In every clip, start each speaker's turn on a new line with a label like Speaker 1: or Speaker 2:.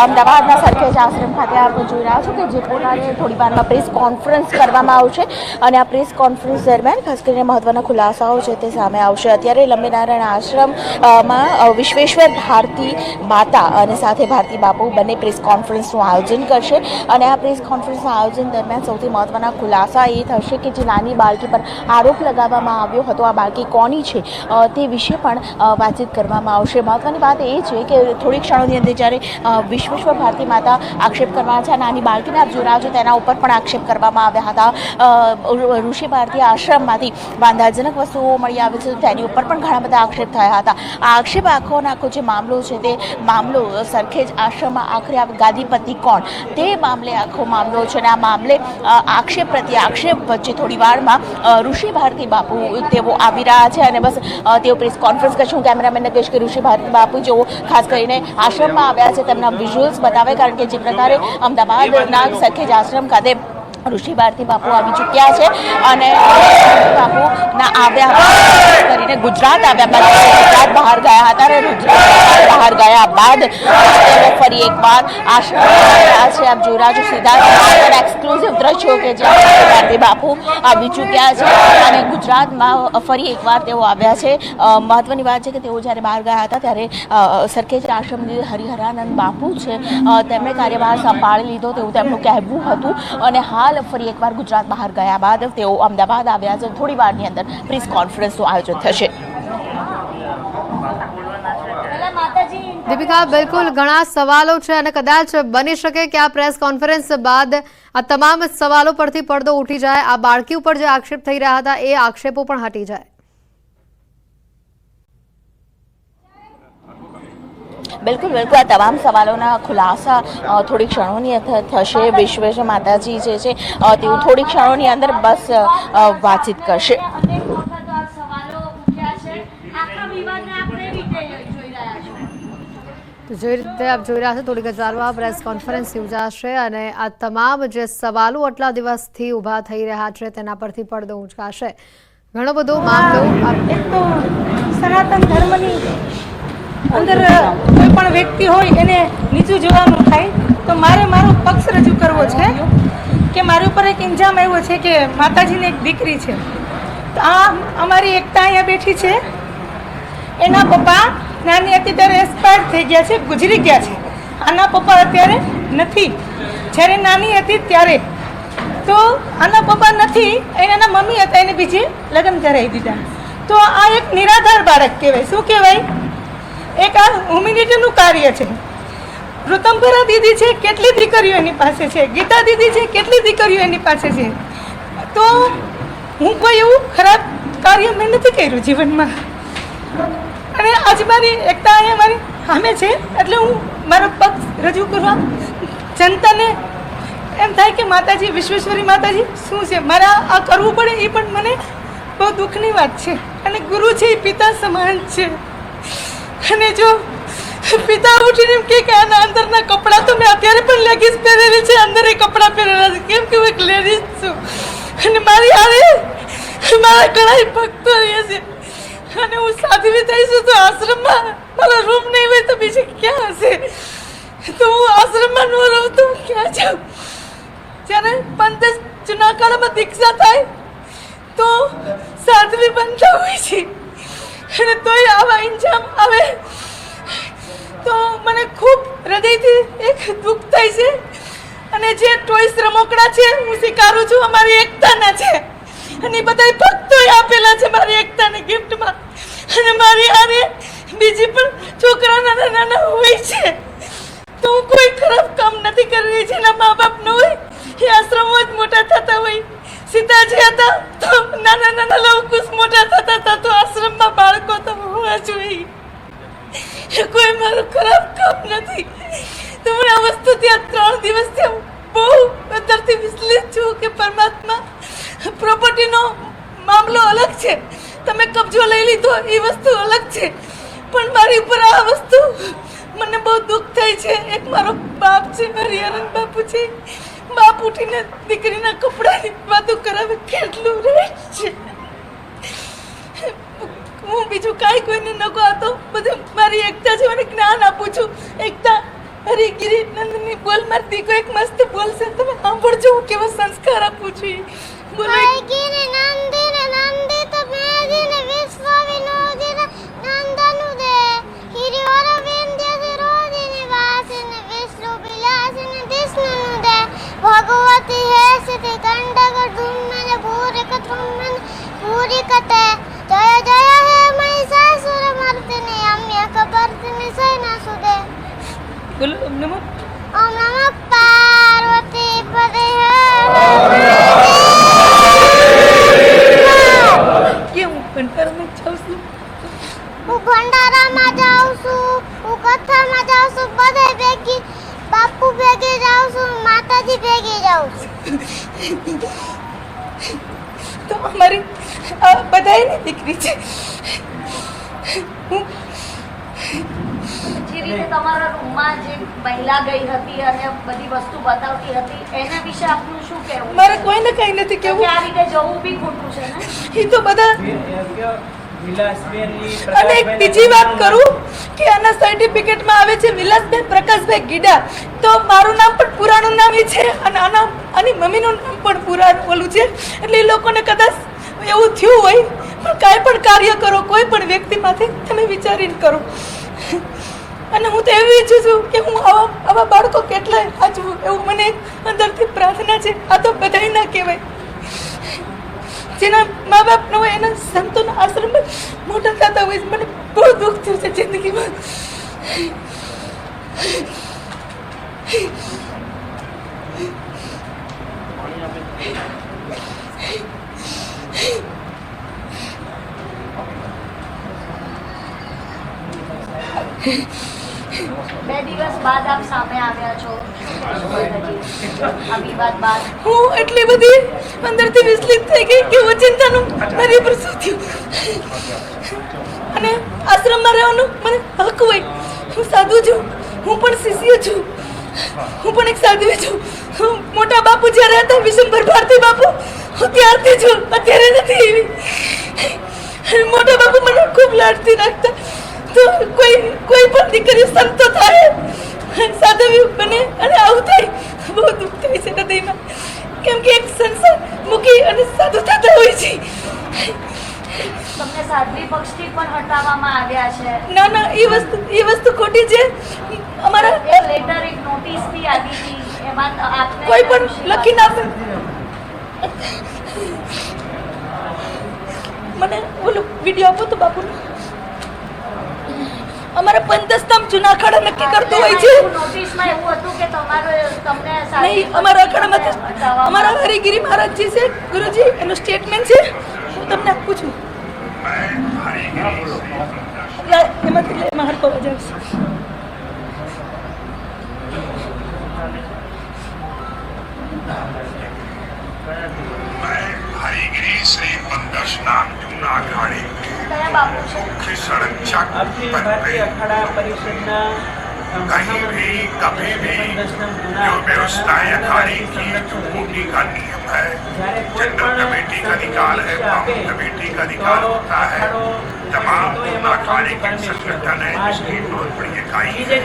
Speaker 1: અમદાવાદના સરખેજ આશ્રમ ખાતે આપ જોઈ રહ્યા છો કે જે પ્રકારે થોડી વારમાં પ્રેસ કોન્ફરન્સ કરવામાં આવશે અને આ પ્રેસ કોન્ફરન્સ દરમિયાન ખાસ કરીને મહત્વના ખુલાસાઓ છે તે સામે આવશે. અત્યારે લંબેનારાયણ આશ્રમમાં વિશ્વેશ્વર ભારતી માતા અને સાથે ભારતી બાપુ બંને પ્રેસ કોન્ફરન્સનું આયોજન કરશે અને આ પ્રેસ કોન્ફરન્સના આયોજન દરમિયાન સૌથી મહત્વના ખુલાસા એ થશે કે જે નાની બાળકી પર આરોપ લગાવવામાં આવ્યો હતો, આ બાળકી કોની છે તે વિશે પણ વાતચીત કરવામાં આવશે. મહત્વની વાત એ છે કે થોડી ક્ષણોની અંદર જ્યારે વિશ્વેશ્વર ભારતી માતા આક્ષેપ કરવાના છે, નાની બાળકીને આપ જોઈ રહ્યા છો તેના ઉપર પણ આક્ષેપ કરવામાં આવ્યા હતા. ઋષિ ભારતી આશ્રમમાંથી વાંધાજનક વસ્તુઓ મળી આવે છે, તેની ઉપર પણ ઘણા બધા આક્ષેપ થયા હતા. આ આક્ષેપ આખો જે મામલો છે તે મામલો સરખેજ આશ્રમમાં આખરે ગાદીપતિ કોણ તે મામલે આખો મામલો છે અને આ મામલે આક્ષેપ પ્રત્યે આક્ષેપ વચ્ચે થોડી વારમાં ઋષિ ભારતી બાપુ તેઓ આવી રહ્યા છે અને બસ તેઓ પ્રેસ કોન્ફરન્સ કરશે. હું કેમેરામેનને કહીશ કે ઋષિ ભારતી બાપુ જેઓ ખાસ કરીને આશ્રમમાં આવ્યા છે તેમના વિઝ્યુઅલ્સ બતાવે, કારણ કે જે પ્રકારે અમદાવાદના સરખેજ આશ્રમ ખાતે ઋષિ ભારતી બાપુ આવી ચૂક્યા છે અને બાપુના આવ્યા કરીને ગુજરાત આવ્યા બાદ ગુજરાત બહાર ગયા હતા અને ગુજરાત બહાર ગયા બાદ ફરી એકવાર આશ્રમ છે. આપ જોઈ રહ્યા છો સીધા એક્સક્લુઝિવ દ્રશ્યો કે જ્યાં ભારતી બાપુ આવી ચૂક્યા છે અને ગુજરાતમાં ફરી એકવાર તેઓ આવ્યા છે. મહત્વની વાત છે કે તેઓ જ્યારે બહાર ગયા હતા ત્યારે સરખેજ આશ્રમ હરિહરાનંદ બાપુ છે તેમણે કાર્યભાર સંભાળી લીધો તેવું તેમનું કહેવું હતું અને હાલ ફરી એકવાર ગુજરાત બહાર ગયા બાદ તેઓ અમદાવાદ આવ્યા છે. થોડી વારની અંદર પ્રેસ કોન્ફરન્સનું આયોજન થશે.
Speaker 2: દીપિકા, બિલકુલ ઘણા સવાલો છે અને કદાચ બની શકે કે આ પ્રેસ કોન્ફરન્સ બાદ આ તમામ સવાલો પરથી પડદો ઉઠી જાય, આ બાળકી ઉપર જે આક્ષેપ થઈ રહ્યા હતા એ આક્ષેપો પણ હટી જાય.
Speaker 1: બિલકુલ બિલકુલ આ તમામ સવાલોના ખુલાસા થોડી ક્ષણોની થશે. વિશ્વેશ્વર માતાજી જે છે તેઓ થોડી ક્ષણોની અંદર બસ વાતચીત કરશે.
Speaker 2: જે રીતે આપ જોઈ રહ્યા છો થોડી ગજારમાં પ્રેસ કોન્ફરન્સ યોજાશે અને આ તમામ જે સવાલો આટલા દિવસથી ઊભા થઈ રહ્યા છે તેના પરથી પડદો ઉંચકાશે. ઘણો બધો મામલો
Speaker 3: સનાતન ધર્મની અંદર કોઈ પણ વ્યક્તિ હોય એને નીચું જોવાનું થાય તો મારે મારો પક્ષ રજૂ કરવો છે કે મારી ઉપર એક ઇલ્ઝામ આવ્યો છે કે માતાજીની એક દીકરી છે. તો આ અમારી એકતા અહીંયા બેઠી છે, એના પપ્પા નાની હતી ત્યારે એક્સપાયર થઈ ગયા છે, ગુજરી ગયા છે. આના પપ્પા અત્યારે નથી. જ્યારે નાની હતી ત્યારે તો આના પપ્પા નથી, એના મમ્મી હતા, એને બીજે લગ્ન કરાવી દીધા. તો આ એક નિરાધાર બાળક કહેવાય. શું કહેવાય? એક આ હ્યુમેનિટીનું કાર્ય છે. ઋતંભરા દીદી છે, કેટલી દીકરીઓ એની પાસે છે. ગીતા દીદી છે, કેટલી દીકરીઓ એની પાસે છે. તો હું કોઈ એવું ખરાબ કાર્ય મેં નથી કર્યું જીવનમાં અને આજે મારી એકતા અહીંયા મારી સામે છે એટલે હું મારો પક્ષ રજૂ કરવા જનતાને એમ થાય કે માતાજી વિશ્વેશ્વરી માતાજી શું છે, મારે આ કરવું પડે એ પણ મને બહુ દુઃખની વાત છે. અને ગુરુ છે એ પિતા સમાન છે અને જો પિતા ઉઠીને એમ કે આના અંદરના કપડાં તો મેં અત્યારે પણ લેગીસ પહેરેલી છે, અંદર એ કપડાં પહેરેલા છે, કેમ કે હું એક લેડીઝ છું અને મારી હારે મારા ઘણા ભક્તો રહે છે અને હું સાધ્વી થઈશું તો આશ્રમમાં મારા રૂમ નહીં હોય તો બીજે ક્યાં હશે? તો હું આશ્રમમાં ન રહું તો ક્યાં જાઉં? જ્યારે પંથ જૂના કાળમાં દીક્ષા થાય તો સાધ્વી બનતા હોય છે અને તોય આવા ઇન્જામ આવે તો મને ખૂબ હૃદયથી એક દુઃખ થાય છે. અને જે ટોયસ રમકડા છે હું સ્વીકારું છું અમારી એકતાના છે અને બધા ભક્તોએ આપેલા છે મારી એકતાને ગિફ્ટમાં અને મારી આને બીજી પણ છોકરા નાના નાના હોય છે. તો હું કોઈ ખરાબ કામ નથી કરી રહી. જેના મા બાપ ન હોય એ આશ્રમો જ મોટા થતા હોય. સીતાજી હતા તો નાના નાના લવકુશ મોટા થતા હતા, તો આશ્રમમાં બાળકો તો હોવા જોઈએ. કોઈ મારું ખરાબ કામ નથી. તો હું આ વસ્તુ ત્યાં 3 દિવસથી બહુ અંદરથી વિચલિત છું કે પરમાત્મા પ્રોપર્ટીનો મામલો અલગ છે, તમે કબજો લઈ લીધો એ વસ્તુ અલગ છે, પણ મારી ઉપર આ વસ્તુ મને બહુ દુઃખ થાય છે. એક મારો બાપ છે, મારી હરણ બાપુ છે, બાપ ઉઠીને દીકરીના કપડાની વાતો કરાવે કેટલું રહે છે. હું બીજું કાંઈ કોઈને ન કહું. આ તો બધું મારી એકતા છે. મને જ્ઞાન આપું છું. એકતા હરિગીરી નંદની બોલ મારી દીકો એક મસ્ત બોલશે. તમે સાંભળજો હું કેવો સંસ્કાર આપું છું. બોલો.
Speaker 4: હરિગીરી નંદિને નંદિત મેદિને વિશ્વ વિનોદિને નંદનુદે હિરિવર વિંધ્ય શિરોદિને વાસિને વિષ્ણુ વિલાસિને વિષ્ણુનુદે ભગવતી હે સિદ્ધિ કંડક ધુમ્મને ભૂરિક ધુમ્મને ભૂરિકતે જય જય હે મહિષાસુર મર્દિને અમ્યક વર્ધિને સૈનાસુદે.
Speaker 3: બોલો ઓમ નમઃ.
Speaker 4: ઓમ નમઃ પાર્વતી પદે
Speaker 3: કે હું ભંડારામાં જાઉં છું.
Speaker 4: હું ભંડારામાં જાઉં છું, હું કથામાં જાઉં છું, બધે ભેગી બાપુ ભેગી જાઉં છું, માતાજી ભેગી જાઉં છું.
Speaker 3: તો અમારી આ બધાયની દીકરી છે. હું
Speaker 5: જે રીતે તમારા રૂમમાં જે મહિલા ગઈ હતી અને બધી વસ્તુ બતાવતી હતી એના વિશે આપનું શું કહેવું
Speaker 3: મારે કોઈને કંઈ નથી
Speaker 5: કે
Speaker 3: કેવું.
Speaker 5: આ રીતે જવું બી ખોટું છે ને
Speaker 3: એ તો બધા. અને એક બીજી વાત કરું કે આના સર્ટિફિકેટમાં આવે છે વિલાસબેન પ્રકાશભાઈ ગીડા. તો મારું નામ પણ પુરાણું નામ એ છે અને આની મમ્મીનું નામ પણ પુરાણ ઓલું છે. એટલે એ લોકોને કદાચ એવું થયું હોય. પણ કાંઈ પણ કાર્ય કરો કોઈ પણ વ્યક્તિ માથે તમે વિચારીને કરો. અને હું તો એવી ઈચ્છું છું કે હું આવા બાળકો કેટલાય સાચવું એવું મને અંદરથી પ્રાર્થના છે. આ તો બધાય ના કહેવાય. જેના મા બાપ ન હોય એના સંતોના આશ્રમમાં મોટા થતા હોય. મને બહુ દુઃખ થયું છે જિંદગીમાં.
Speaker 5: બે દિવસ બાદ આપ સામે આવ્યા છો આ વિવાદ બાદ
Speaker 3: હું એટલી બધી અંદરથી વિચલિત થઈ ગઈ કે ઓચિંતાનું મારી પર શું થયું. અને આશ્રમમાં રહેવાનું મને હક હોય. હું સાધુ છું, હું પણ શિષ્ય છું, હું પણ એક સાધ્વી છું. મોટા બાપુ જ્યારે હતા વિશંભર ભારતી બાપુ, હું ત્યારથી છું, અત્યારે નથી એવી. મોટા બાપુ મને ખૂબ લાડથી રાખતા. તો કોઈ પણ દીકરી સંતો થાય, સાધવી બને અને આવું થાય બહુ દુઃખ થાય છે હૃદયમાં. કેમ કે એક સંસાર મૂકી અને સાધુ થતા હોય છે.
Speaker 5: તમને સાધ્વી પક્ષથી પણ હટાવવામાં આવ્યા છે
Speaker 3: ના ના, એ વસ્તુ ખોટી છે. અમારા
Speaker 5: એક લેટર એક નોટિસ બી આવી હતી એમાં આપને
Speaker 3: કોઈ પણ લખી ના આપે. મને ઓલું વિડીયો આપો તો બાપુ. અમારા પંચસ્તંભ જૂના અખાડા નક્કી કરતો હોય છે.
Speaker 5: નોટિસમાં એવું હતું કે તમને
Speaker 3: નહીં, અમારા અખાડામાંથી અમારા હરિગીરી મહારાજજી છે ગુરુજી, એનું સ્ટેટમેન્ટ છે. હું તમને આપું છું. એમાંથી એમાં હરકો બજાવશે.
Speaker 6: हरिगिरी श्री पंदर्शनाम जूना अखाड़े
Speaker 5: કયા बापू છે
Speaker 6: की सड़क चक पद पे कहीं भी कभी भी जो व्यवस्थाएं अखाड़े की जो कूटनी का नियम है, जनरल कमेटी का अधिकार है, बाबू कमेटी का अधिकार होता है, तमाम जूना अखाड़े के संगठन है जिसकी बहुत बड़ी इकाई है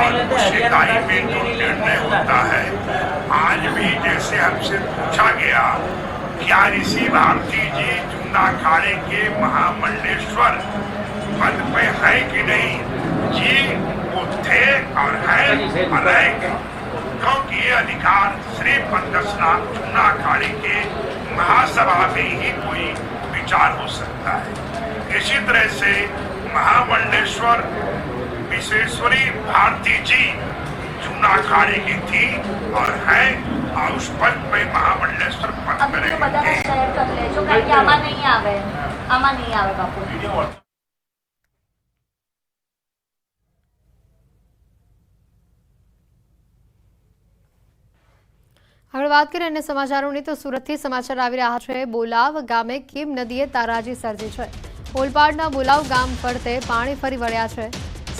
Speaker 6: और उस इकाई में जो निर्णय होता है, आज भी जैसे हमसे पूछा गया क्या ऋषि भारती जी जूना अखाड़े के महामंडलेश्वर पद पे है कि नहीं, जी वो थे और है और रहेंगे, क्योंकि ये अधिकार सिर्फ पंदर्शनाथ जूना अखाड़े के महासभा में ही कोई विचार हो सकता है। इसी तरह से महामंडलेश्वर विश्वेश्वरी भारती जी जूना अखाड़े की थी और है और उस पद पे महामंडलेश्वर पद
Speaker 5: અમે
Speaker 6: पर
Speaker 5: તો બધાને શેર કરી લેજો કારણ કે આમાં નહીં આવે બાપુ.
Speaker 2: આગળ વાત કરીએ અન્ય સમાચારોની તો સુરતથી સમાચાર આવી રહ્યા છે. બોલાવ ગામે કીમ નદીએ તારાજી સર્જી છે. ઓલપાડના બોલાવ ગામ ફરતે પાણી ફરી વળ્યા છે.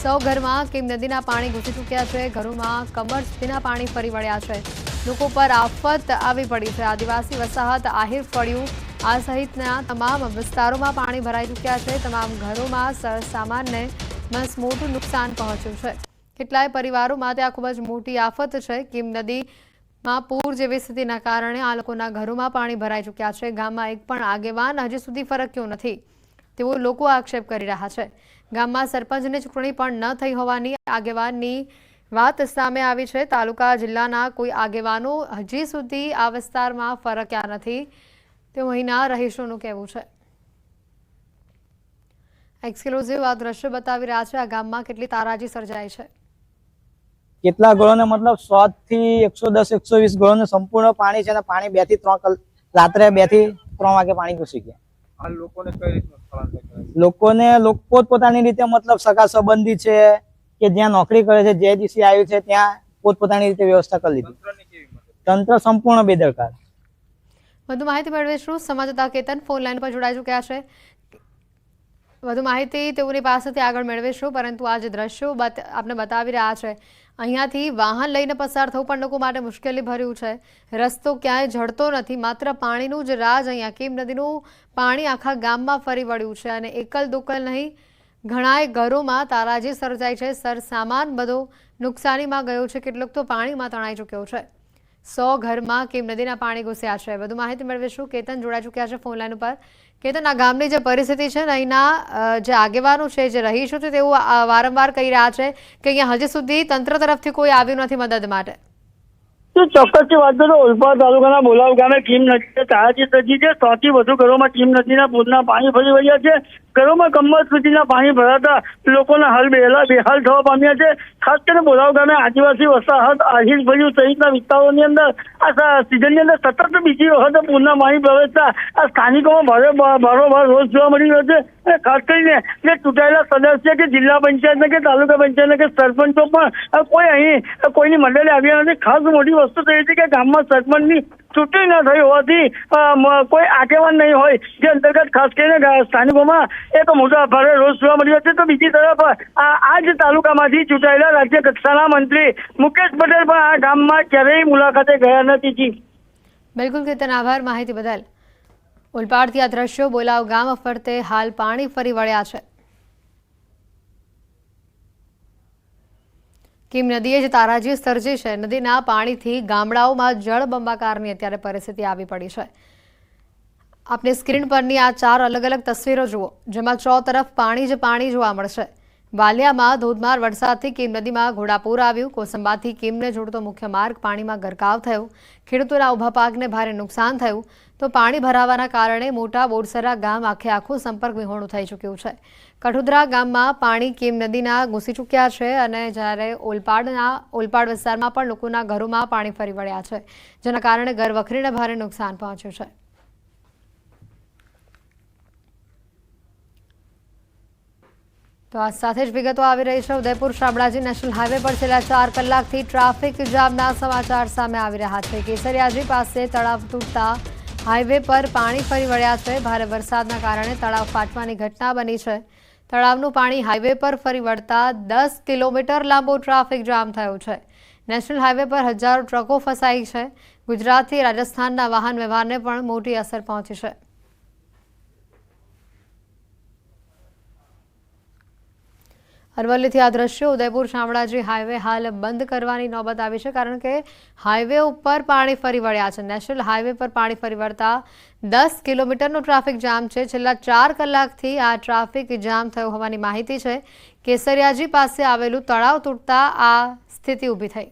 Speaker 2: 100 ઘરમાં કીમ નદીના પાણી ઘૂસી ચૂક્યા છે. ઘરોમાં કમર સુધીના પાણી ફરી વળ્યા છે. લોકો પર આફત આવી પડી છે. આદિવાસી વસાહત આહિર ફળિયું આ સહિતના તમામ વિસ્તારોમાં પાણી ભરાઈ ચૂક્યા છે। તમામ ઘરોમાં સરસામાનને મસમોટું નુકસાન પહોંચ્યું છે। કેટલાય પરિવારો માટે આ ખૂબ જ મોટી આફત છે। કીમ નદીમાં પૂર જેવી સ્થિતિના કારણે આ લોકોના ઘરોમાં પાણી ભરાઈ ચૂક્યા છે। ગામમાં એક પણ આગેવાન હજી સુધી ફરક્યો નથી તેવો લોકો આક્ષેપ કરી રહ્યા છે। ગામમાં સરપંચની ચૂંટણી પણ ન થઈ હોવાની આગેવાનની વાત સામે આવી છે। તાલુકા જિલ્લાના કોઈ આગેવાનો હજી સુધી આ વિસ્તારમાં ફરક્યા નથી તેવું અહીંના રહીશોનું કહેવું છે। એક્સક્લુઝિવ આ દ્રશ્ય બતાવી રહ્યા છે। આ ગામમાં કેટલી તારાજી સર્જાઈ છે।
Speaker 7: કેટલા ઘરોને મતલબ 100 થી 110 120 ઘરોને સંપૂર્ણ પાણી છે અને પાણી 2 થી 3 રાત્રે 2 થી 3 વાગે પાણી ઘૂસી ગયા।
Speaker 8: આ લોકોને કઈ રીતનું સ્થળાંતર કરે છે?
Speaker 7: લોકોને પોતપોતાની રીતે મતલબ સગા સંબંધી છે કે જ્યાં નોકરી કરે છે જે દિવસે આવ્યું છે ત્યાં પોતપોતાની રીતે વ્યવસ્થા કરી લીધી।
Speaker 8: તંત્રની કેવી મદદ?
Speaker 7: તંત્ર સંપૂર્ણ બેદરકાર।
Speaker 2: વધુ માહિતી મેળવીશું। સંવાદદાતા કેતન ફોન લાઈન પર જોડાઈ ચૂક્યા છે। વધુ માહિતી તેઓની પાસેથી આગળ મેળવીશું, પરંતુ આ જે દ્રશ્યો આપને બતાવી રહ્યા છે અહીંયાથી વાહન લઈને પસાર થવું પણ લોકો માટે મુશ્કેલી ભર્યું છે। રસ્તો ક્યાંય જડતો નથી, માત્ર પાણીનું જ રાજ અહીંયા। કીમ નદીનું પાણી આખા ગામમાં ફરી વળ્યું છે અને એકલ દોકલ નહીં, ઘણાય ઘરોમાં તારાજી સર્જાઈ છે। સરસામાન બધો નુકસાનીમાં ગયો છે, કેટલોક તો પાણીમાં તણાઈ ચૂક્યો છે। 100 ઘરમાં કીમ નદીના પાણી ઘૂસ્યા છે। વધુ માહિતી મેળવીશું। કેતન જોડાઈ ચૂક્યા છે ફોન લાઈન ઉપર। કેતન, આ ગામની જે પરિસ્થિતિ છે ને અહીંના જે આગેવાનો છે, જે રહીશો છે, તેઓ વારંવાર કહી રહ્યા છે કે અહીંયા હજી સુધી તંત્ર તરફથી કોઈ આવ્યું નથી મદદ માટે।
Speaker 9: ચોક્કસથી વાત કરું, ઓલપાડ તાલુકાના બોલાવ ગામે કીમ નદી તારાજી સર્જી છે। 100 થી વધુ ઘરોમાં કીમ નદીના પૂરના પાણી ફરી વળ્યા છે। ઘરોમાં કમર સુધીના પાણી ભરાતા લોકોના હાલ બેહાલ થવા પામ્યા છે। ખાસ કરીને બોલાવ ગામે આદિવાસી વસાહત, આહિર ભર્યું સહિતના વિસ્તારોની અંદર આ સિઝનની અંદર સતત બીજી વખત પૂરના પાણી પ્રવેશતા આ સ્થાનિકોમાં ભારોભાર રોષ જોવા મળી રહ્યો છે। અને ખાસ કરીને જે ચૂંટાયેલા સદસ્ય કે જિલ્લા પંચાયતના કે તાલુકા પંચાયતના કે સરપંચો પણ કોઈ અહીં કોઈની મદદે આવ્યા નથી। ખાસ મોટી વસ્તુ તો એ છે કે ગામમાં સરપંચની ચૂંટણી ન થઈ હોવાથી કોઈ આગેવાન નહીં હોય, જે અંતર્ગત ખાસ કરીને સ્થાનિકોમાં એક મોટા ભારે રોષ જોવા મળ્યો છે। તો બીજી તરફ આ જ તાલુકામાંથી ચૂંટાયેલા રાજ્ય કક્ષાના મંત્રી મુકેશ પટેલ પણ આ ગામમાં ક્યારેય મુલાકાતે ગયા નથી।
Speaker 2: બિલકુલ કેતન, આભાર માહિતી બદલ। ઓલપાડથી આ દ્રશ્યો બોલાવ ગામ ફરતે હાલ પાણી ફરી વળ્યા છે। કીમ નદીએ જે તારાજી સર્જી છે, નદીના પાણીથી ગામડાઓમાં જળબંબાકારની અત્યારે પરિસ્થિતિ આવી પડી છે। આપની સ્ક્રીન પરની આ 4 અલગ અલગ તસવીરો જુઓ, જેમાં ચોતરફ પાણી જ પાણી જોવા મળશે। વાલિયામાં ધોધમાર વરસાદથી કીમ નદીમાં ઘોડાપૂર આવ્યું। કોસંબાથી કીમને જોડતો મુખ્ય માર્ગ પાણીમાં ગરકાવ થયો। ખેડૂતોના ઊભા પાકને ભારે નુકસાન થયું। તો પાણી ભરાવાના કારણે મોટા બોરસરા ગામ આખું સંપર્ક વિહોણું થઈ ચૂક્યું છે। કઠુદ્રા ગામમાં પાણી કીમ નદીના ઘૂસી ચૂક્યા છે અને જ્યારે ઓલપાડ વિસ્તારમાં પણ લોકોના ઘરોમાં પાણી ફરી વળ્યા છે, જેના કારણે ઘરવખરીને ભારે નુકસાન પહોંચ્યું છે। તો આ સાથે જ વિગતો આવી રહી છે। ઉદયપુર શામળાજી નેશનલ હાઈવે પર છેલ્લા 4 કલાકથી ટ્રાફિક જામના સમાચાર સામે આવી રહ્યા છે। કેસરિયાજી પાસે તળાવ તૂટતા હાઈવે પર પાણી ફરી વળ્યા છે। ભારે વરસાદના કારણે તળાવ ફાટવાની ઘટના બની છે। તળાવનું પાણી હાઈવે પર ફરી વળતા 10 કિલોમીટર લાંબો ટ્રાફિક જામ થયો છે। નેશનલ હાઈવે પર હજારો ટ્રકો ફસાઈ છે। ગુજરાતથી રાજસ્થાનના વાહન વ્યવહારને પણ મોટી અસર પહોંચી છે। અરવલ્લીથી આ દ્રશ્યો, ઉદયપુર શામળાજી હાઈવે હાલ બંધ કરવાની નોબત આવી છે, કારણ કે હાઈવે ઉપર પાણી ફરી વળ્યા છે। નેશનલ હાઈવે પર પાણી ફરી વળતા 10 કિલોમીટરનો ટ્રાફિક જામ છે। છેલ્લા 4 કલાકથી આ ટ્રાફિક જામ થયો હોવાની માહિતી છે। કેસરિયાજી પાસે આવેલું તળાવ તૂટતા આ સ્થિતિ ઊભી થઈ।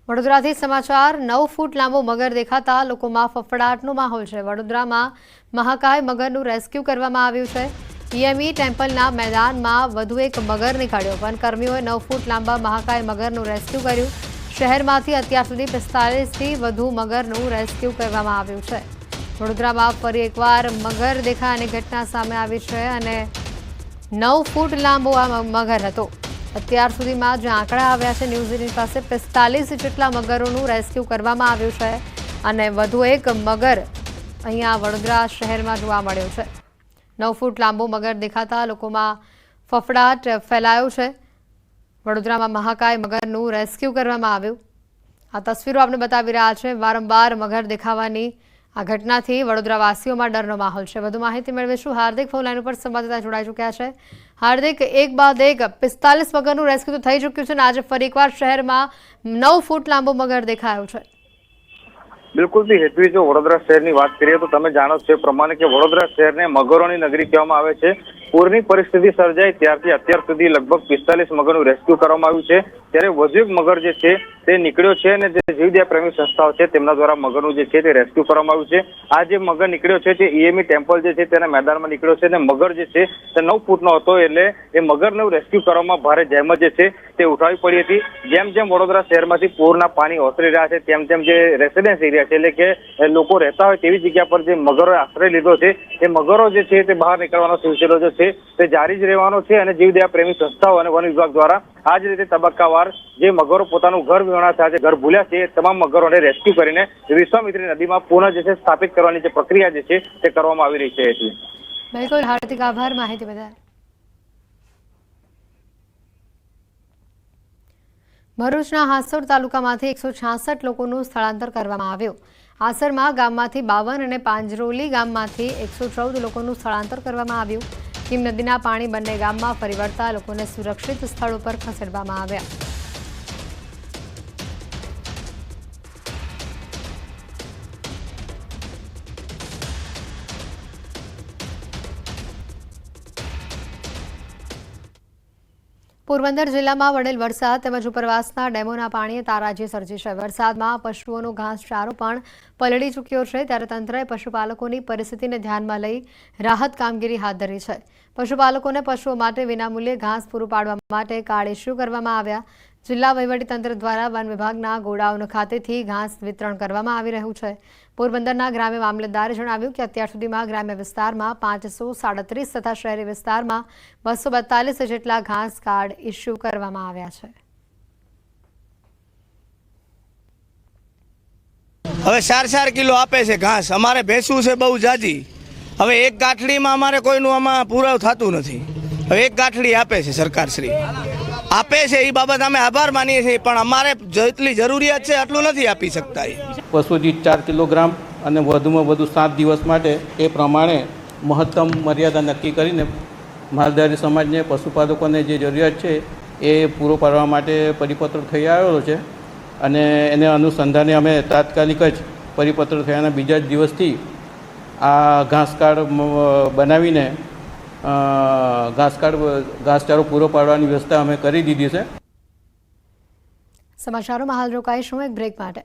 Speaker 2: વડોદરાથી સમાચાર, 9 ફૂટ લાંબો મગર દેખાતા લોકોમાં ફફડાટનો માહોલ છે। વડોદરામાં મહાકાય મગરનું રેસ્ક્યુ કરવામાં આવ્યું છે। ઈએમઈ ટેમ્પલના મેદાનમાં વધુ એક મગર નીકળ્યો। વનકર્મીઓએ 9 ફૂટ લાંબા મહાકાય મગરનું રેસ્ક્યુ કર્યું। શહેરમાંથી અત્યાર સુધી 45થી વધુ મગરનું રેસ્ક્યુ કરવામાં આવ્યું છે। વડોદરામાં ફરી એકવાર મગર દેખાવાની ઘટના સામે આવી છે અને 9 ફૂટ લાંબો આ મગર હતો। અત્યાર સુધીમાં જે આંકડા આવ્યા છે, ન્યૂઝીલેન્ડ પાસે 45 જેટલા મગરોનું રેસ્ક્યુ કરવામાં આવ્યું છે અને વધુ એક મગર અહીંયા વડોદરા શહેરમાં જોવા મળ્યો છે। 9 ફૂટ લાંબો મગર દેખાતા લોકોમાં ફફડાટ ફેલાયો છે। વડોદરામાં મહાકાય મગરનું રેસ્ક્યુ કરવામાં આવ્યું। આ તસવીરો આપણે બતાવી રહ્યા છે। વારંવાર મગર દેખાવાની આ ઘટનાથી વડોદરાવાસીઓમાં ડરનો માહોલ છે। વધુ માહિતી મેળવીશું। હાર્દિક ફોન લાઈન ઉપર સંવાદદાતા જોડાઈ ચૂક્યા છે। હાર્દિક, એક બાદ એક 45 મગરનું રેસ્ક્યુ તો થઈ ચૂક્યું છે ને આજે ફરી એકવાર શહેરમાં 9 ફૂટ લાંબો મગર દેખાયો છે।
Speaker 8: બિલકુલ થી હેતવી, જો વડોદરા શહેરની વાત કરીએ તો તમે જાણો છો એ પ્રમાણે કે વડોદરા શહેરને મગરોની નગરી કહેવામાં આવે છે। પૂરની પરિસ્થિતિ સર્જાઈ ત્યારથી અત્યાર સુધી લગભગ 45 મગરનું રેસ્ક્યુ કરવામાં આવ્યું છે। ત્યારે વધુ એક મગર જે છે તે નીકળ્યો છે અને જે જીવદયા પ્રેમી સંસ્થાઓ છે તેમના દ્વારા મગરનું જે છે તે રેસ્ક્યુ કરવામાં આવ્યું છે। આ જે મગર નીકળ્યો છે તે ઈએમઈ ટેમ્પલ જે છે તેના મેદાનમાં નીકળ્યો છે અને મગર જે છે તે 9 ફૂટનો હતો, એટલે એ મગરનું રેસ્ક્યુ કરવામાં ભારે જહેમત જે છે તે ઉઠાવવી પડી હતી। જેમ જેમ વડોદરા શહેરમાંથી પૂરના પાણી ઓસરી રહ્યા છે તેમ તેમ જે રેસિડેન્સ એરિયા છે, એટલે કે લોકો રહેતા હોય તેવી જગ્યા પર જે મગરોએ આશ્રય લીધો છે એ મગરો જે છે તે બહાર નીકળવાનો સિલસિલો જે છે તે જારી જ રહેવાનો છે। અને જીવદયા પ્રેમી સંસ્થાઓ અને વન વિભાગ દ્વારા આ જ રીતે તબક્કાવાર જે મગરો પોતાનું ઘર વિહોણા છે, ઘર ભૂલ્યા છે, એ તમામ મગરોને રેસ્ક્યુ કરીને વિશ્વામિત્રી નદીમાં પુનઃ જે છે સ્થાપિત કરવાની જે પ્રક્રિયા જે છે તે કરવામાં આવી રહી છે।
Speaker 2: બિલકુલ હાર્દિક, આભાર માહિતી બદલ। ભરૂચના હાંસોડ તાલુકામાંથી 166 લોકોનું સ્થળાંતર કરવામાં આવ્યું। આસરમાં ગામમાંથી 52 અને પાંજરોલી ગામમાંથી 114 લોકોનું સ્થળાંતર કરવામાં આવ્યું। કીમ નદીના પાણી બંને ગામમાં ફરી વળતા લોકોને સુરક્ષિત સ્થળો પર ખસેડવામાં આવ્યા। પોરબંદર જિલ્લામાં વડેલ વરસાદ તેમજ ઉપરવાસના ડેમોના પાણીએ તારાજી સર્જી છે। વરસાદમાં પશુઓનો ઘાસચારો પણ પલળી ચૂક્યો છે, ત્યારે તંત્રએ પશુપાલકોની પરિસ્થિતિને ધ્યાનમાં લઈ રાહત કામગીરી હાથ ધરી છે। પશુપાલકોને પશુઓ માટે વિનામૂલ્યે ઘાસ પૂરું પાડવા માટે કાર્ડ ઇસ્યુ કરવામાં આવ્યા। જિલ્લા વહીવટીતંત્ર દ્વારા વન વિભાગના ગોડાઉન ખાતેથી ઘાસ વિતરણ કરવામાં આવી રહ્યું છે। પોરબંદરના ગ્રામ્ય મામલતદારે જણાવ્યું કે અત્યાર સુધીમાં ગ્રામ્ય વિસ્તારમાં 537 તથા શહેરી વિસ્તારમાં 242 જેટલા ઘાસ કાર્ડ ઇસ્યુ કરવામાં આવ્યા છે।
Speaker 10: હવે 4 કિલો આપે છે ઘાસ। અમારે ભેંસું છે બહુ જાજી। હવે એક ગાંઠડીમાં અમારે કોઈનું આમાં પૂરું થતું નથી। હવે એક ગાંઠડી આપે છે સરકારશ્રી આપે છે, એ બાબત અમે આભાર માનીએ છીએ, પણ અમારે જેટલી જરૂરિયાત છે એટલું નથી આપી શકતા।
Speaker 11: પશુ દીઠ 4 કિલોગ્રામ અને વધુમાં વધુ 7 દિવસ માટે એ પ્રમાણે મહત્તમ મર્યાદા નક્કી કરીને માલધારી સમાજને પશુપાલકોને જે જરૂરિયાત છે એ પૂરો પાડવા માટે પરિપત્ર થઈ આવેલો છે। અને એને અનુસંધાને અમે તાત્કાલિક જ પરિપત્ર થયાના બીજા જ દિવસથી આ ઘાસકાર્ડ બનાવીને ઘાસચારો પૂરો પાડવાની વ્યવસ્થા અમે કરી દીધી છે।
Speaker 2: સમાચારોમાં હાલ રોકાઈશું એક બ્રેક માટે।